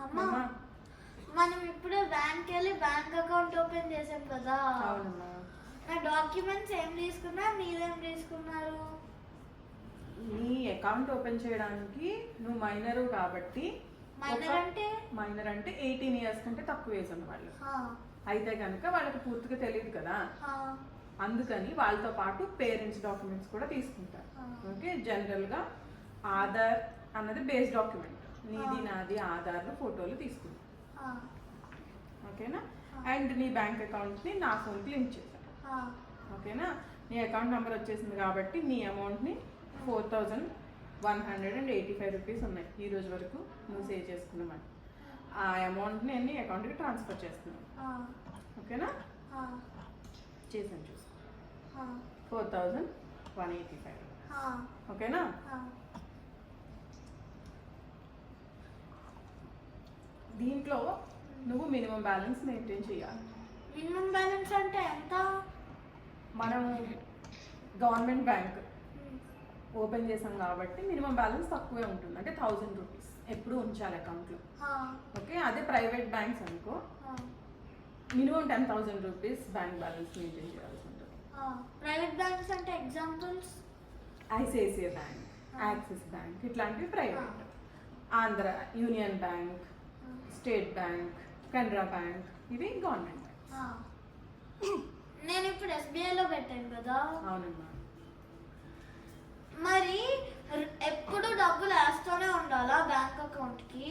అమ్మా మనం ఇప్పుడు బ్యాంక్ వెళ్ళి బ్యాంక్ అకౌంట్ ఓపెన్ చేసాం కదా. అవునమ్మా. నా డాక్యుమెంట్స్ ఏం తీసుకున్నా, మీరేం తీసుకున్నారు? నీ అకౌంట్ ఓపెన్ చేయడానికి నువ్వు మైనరు కాబట్టి, మైనర్ అంటే 18 ఇయర్స్ కంటే తక్కువ ఏజ్ ఉన్న వాళ్ళు అయితే కనుక వాళ్ళకి పూర్తిగా తెలియదు కదా, అందుకని వాళ్ళతో పాటు పేరెంట్స్ డాక్యుమెంట్స్ కూడా తీసుకుంటారు. ఓకే, జనరల్గా ఆధార్ అన్నది బేస్ డాక్యుమెంట్, నీది నాది ఆధార్లు ఫోటోలు తీసుకుంటాం. ఓకేనా, అండ్ నీ బ్యాంక్ అకౌంట్ని నా ఫోన్కి లింక్ చేశాను. ఓకేనా, నీ అకౌంట్ నెంబర్ వచ్చేసింది కాబట్టి నీ అమౌంట్ని 4185 రూపీస్ ఉన్నాయి ఈ రోజు వరకు నువ్వు సేవ్ చేసుకున్నామని. ఆ అమౌంట్ని నీ అకౌంట్కి ట్రాన్స్ఫర్ చేస్తున్నాను. ఓకేనా, చేసాను చూసి 4185. ఓకేనా, దీంట్లో నువ్వు మినిమం బ్యాలెన్స్ మెయింటైన్ చేయాలి. మినిమం బ్యాలెన్స్ అంటే ఎంత? మనం గవర్నమెంట్ బ్యాంక్ ఓపెన్ చేసాం కాబట్టి మినిమం బ్యాలెన్స్ తక్కువే ఉంటుంది, అంటే 1000 రూపీస్ ఎప్పుడు ఉంచాలి అకౌంట్లో. ఓకే, అదే ప్రైవేట్ బ్యాంక్స్ అనుకో minimum 10,000 rupees bank balance maintain చేయాల్సి ఉంటుంది. ప్రైవేట్ బ్యాంక్స్ అంటే examples ICICI bank, Axis bank ఇట్లాంటివి private. Andhra union bank, state bank, Canara bank ఇవి గవర్నమెంట్ బ్యాంక్స్. నేను ఇప్పుడు ఎస్బీఐలో పెట్టాను కదా. అవునమ్మా. మరి ఎప్పుడు డబ్బులు వేస్తూనే ఉండాలా బ్యాంక్ అకౌంట్కి?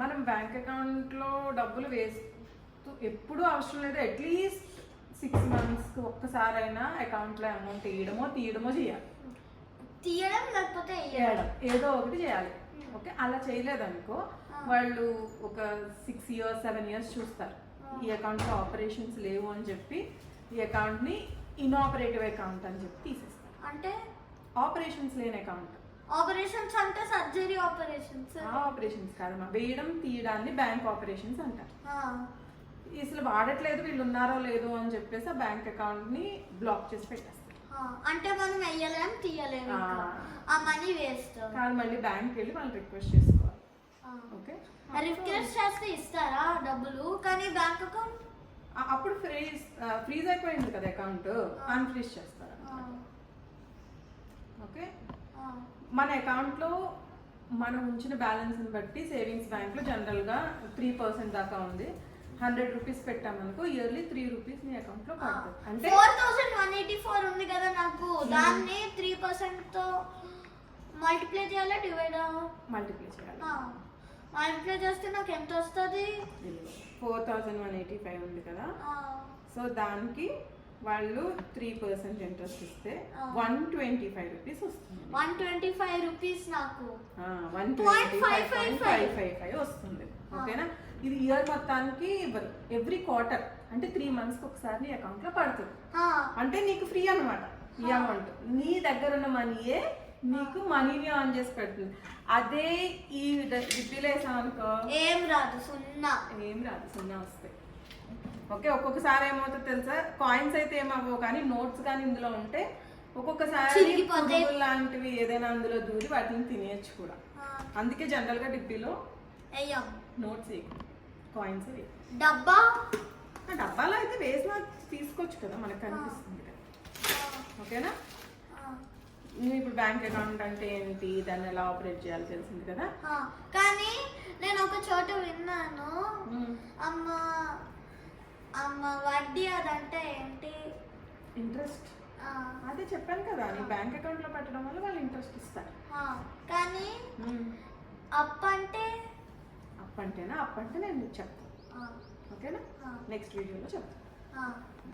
మనం బ్యాంక్ అకౌంట్లో డబ్బులు వేస్తూ ఎప్పుడూ అవసరం లేదు, అట్లీస్ట్ 6 monthsకి ఒక్కసారైనా అకౌంట్లో అమౌంట్ తీయడమో చేయాలి. తీయడం లేకపోతే వేయడం ఏదో ఒకటి చేయాలి. ఓకే, అలా చేయలేదనుకో వాళ్ళు ఒక 6 years 7 years చూస్తారు, ఈ అకౌంట్లో ఆపరేషన్స్ లేవు అని చెప్పి ఈ అకౌంట్ని ఇన్ఆపరేటివ్ అకౌంట్ అని చెప్పి తీసేస్తారు. అంటే ఆపరేషన్స్ లేని అకౌంట్. ఆపరేషన్స్ అంటే సర్జరీ ఆపరేషన్స్? ఆపరేషన్స్ కాదమ్మా, వేయడం తీయడాన్ని బ్యాంక్ ఆపరేషన్స్ అంటారు. అసలు వాడట్లేదు వీళ్ళు ఉన్నారో లేదో అని చెప్పేసి ఆ బ్యాంక్ అకౌంట్ని బ్లాక్ చేసి పెట్టేస్తారు. అంటే మనం వేయలేం తీయలేము, ఆ మనీ వేస్ట్ కాదు. మళ్ళీ బ్యాంక్ వెళ్ళి వాళ్ళు రిక్వెస్ట్ చేసుకోవాలి. ఓకే, రిక్వెస్ట్ చేస్తే ఇస్తారా డబ్బులు? కానీ బ్యాంక్ అకౌంట్ అప్పుడు ఫ్రీజ్ అయిపోయింది కదా అకౌంట్, అన్ఫ్రీజ్ చేస్తారు. ఓకే, మన అకౌంట్లో మనం ఉంచిన బ్యాలెన్స్ని బట్టి సేవింగ్స్ బ్యాంక్లో జనరల్గా 3% దాకా ఉంది. 100 రూపీస్ పెట్టామనుకో ఇయర్లీ 3 రూపీస్ నీ అకౌంట్లో పడుతుంది. అంటే 4184 ఉంది కదా నాకు, దాన్ని 3%తో మల్టిప్లై చేయాలా డివైడ్? మల్టిప్లై చేయాలి. మల్టిప్లై చేస్తే నాకు ఎంత వస్తుంది? 4185 ఉంది కదా, సో దానికి వాళ్ళు 3% ఇంట్రెస్ట్ ఇస్తే 125 రూపీస్ వస్తుంది. 125 రూపీస్ నాకు 125.555 వస్తుంది. ఓకేనా, ఇది ఇయర్ మొత్తానికి ఇవ్వరు, ఎవ్రీ క్వార్టర్ అంటే 3 monthsకి ఒకసారి నీ అకౌంట్లో పడుతుంది. అంటే నీకు ఫ్రీ అనమాట ఈ అమౌంట్. నీ దగ్గర ఉన్న మనీయే నీకు మనీని ఆన్ చేసి పెడుతుంది. అదే ఈ డిబ్బీలో వేసాం అనుకో ఏం రాదు, సున్నా వస్తాయి. ఓకే, ఒక్కొక్కసారి ఏమవుతుందో తెలుసా, కాయిన్స్ అయితే ఏమవ్వవు కానీ నోట్స్ కానీ ఇందులో ఉంటే ఒక్కొక్కసారి పురుగులు లాంటివి ఏదైనా అందులో దూరి వాటిని తినేయచ్చు కూడా. అందుకే జనరల్గా డిబ్బీలో నోట్స్ కాయిన్స్ డబ్బాలో అయితే వేసినా తీసుకోవచ్చు కదా, మనకు కనిపిస్తుంది కదా. ఓకేనా, నువ్వు ఇప్పుడు బ్యాంక్ అకౌంట్ అంటే ఏంటి, దాన్ని ఎలా ఆపరేట్ చేయాలి తెలిసింది కదా. కానీ నేను ఒక చోట విన్నాను, అమ్మ వడ్డీ అదంటే ఏంటి? ఇంట్రెస్ట్. అదే చెప్పాను కదా, నీ బ్యాంక్ అకౌంట్లో పెట్టడం వల్ల వాళ్ళు ఇంట్రెస్ట్ ఇస్తారు. కానీ అప్ అంటేనా? అప్ అంటే నేను చెప్తాను. ఓకేనా, నెక్స్ట్ వీడియోలో చెప్తాను.